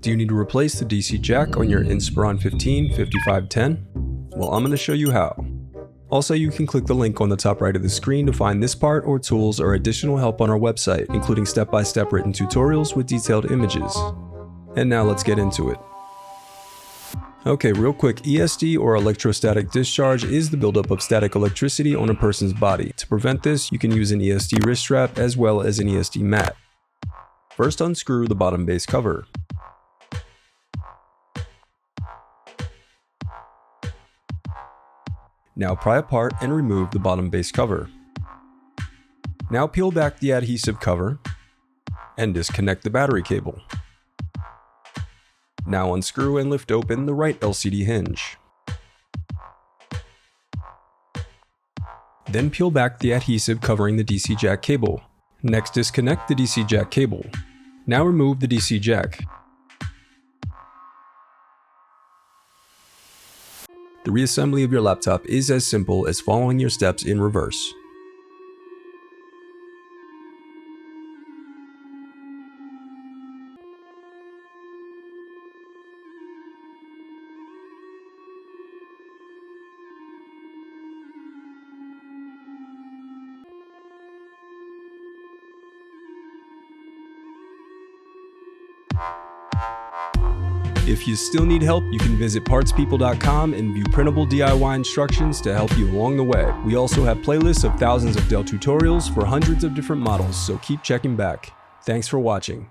Do you need to replace the DC jack on your Inspiron 15 5510? Well, I'm going to show you how. Also, you can click the link on the top right of the screen to find this part or tools or additional help on our website, including step-by-step written tutorials with detailed images. And now let's get into it. Okay, real quick, ESD or electrostatic discharge is the buildup of static electricity on a person's body. To prevent this, you can use an ESD wrist strap as well as an ESD mat. First, unscrew the bottom base cover. Now pry apart and remove the bottom base cover. Now peel back the adhesive cover and disconnect the battery cable. Now unscrew and lift open the right LCD hinge. Then peel back the adhesive covering the DC jack cable. Next, disconnect the DC jack cable. Now remove the DC jack. The reassembly of your laptop is as simple as following your steps in reverse. If you still need help, you can visit partspeople.com and view printable DIY instructions to help you along the way. We also have playlists of thousands of Dell tutorials for hundreds of different models, so keep checking back. Thanks for watching.